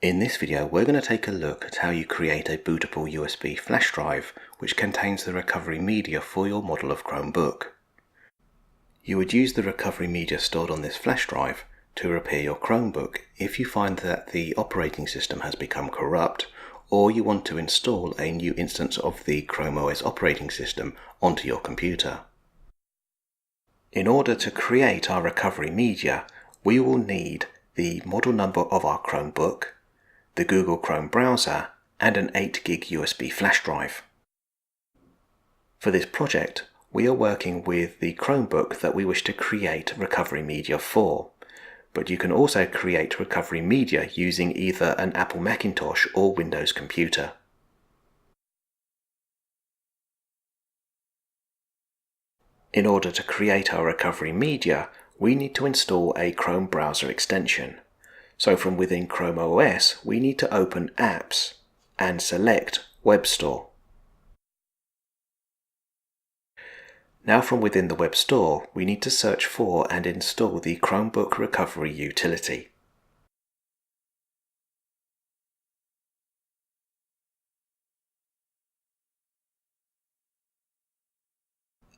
In this video, we're going to take a look at how you create a bootable USB flash drive which contains the recovery media for your model of Chromebook. You would use the recovery media stored on this flash drive to repair your Chromebook if you find that the operating system has become corrupt, or you want to install a new instance of the Chrome OS operating system onto your computer. In order to create our recovery media, we will need the model number of our Chromebook, the Google Chrome browser, and an 8 GB USB flash drive. For this project, we are working with the Chromebook that we wish to create recovery media for, but you can also create recovery media using either an Apple Macintosh or Windows computer. In order to create our recovery media, we need to install a Chrome browser extension. So from within Chrome OS, we need to open Apps and select Web Store. Now from within the Web Store, we need to search for and install the Chromebook Recovery utility.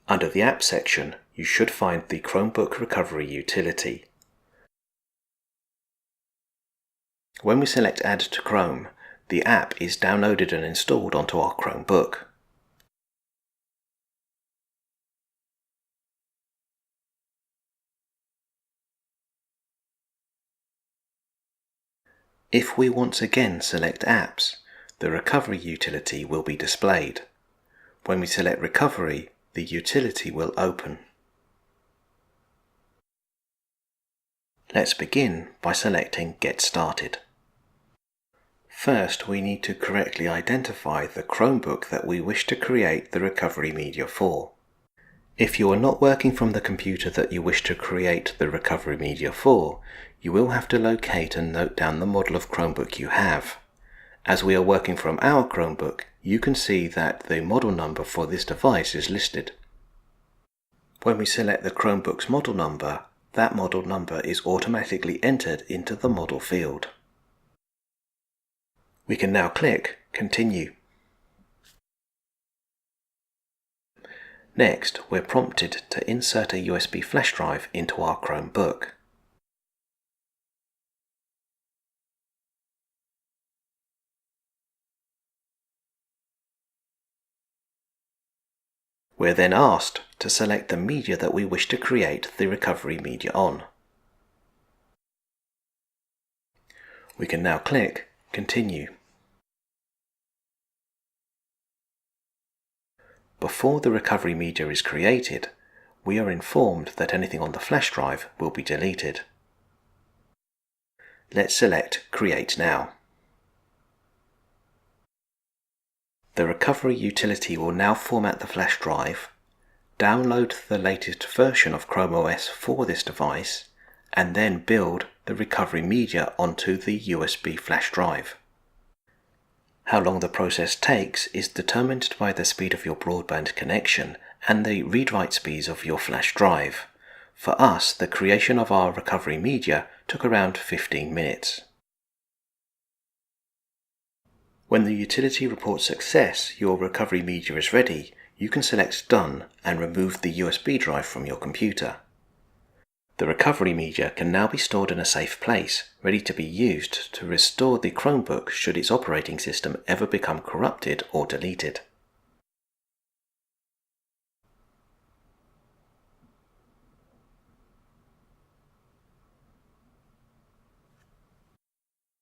Under the App section, you should find the Chromebook Recovery utility. When we select Add to Chrome, the app is downloaded and installed onto our Chromebook. If we once again select Apps, the Recovery utility will be displayed. When we select Recovery, the utility will open. Let's begin by selecting Get Started. First, we need to correctly identify the Chromebook that we wish to create the recovery media for. If you are not working from the computer that you wish to create the recovery media for, you will have to locate and note down the model of Chromebook you have. As we are working from our Chromebook, you can see that the model number for this device is listed. When we select the Chromebook's model number, that model number is automatically entered into the model field. We can now click Continue. Next, we're prompted to insert a USB flash drive into our Chromebook. We're then asked to select the media that we wish to create the recovery media on. We can now click Continue. Before the recovery media is created, we are informed that anything on the flash drive will be deleted. Let's select Create Now. The recovery utility will now format the flash drive, download the latest version of Chrome OS for this device, and then build the recovery media onto the USB flash drive. How long the process takes is determined by the speed of your broadband connection and the read-write speeds of your flash drive. For us, the creation of our recovery media took around 15 minutes. When the utility reports success, your recovery media is ready, you can select Done and remove the USB drive from your computer. The recovery media can now be stored in a safe place, ready to be used to restore the Chromebook should its operating system ever become corrupted or deleted.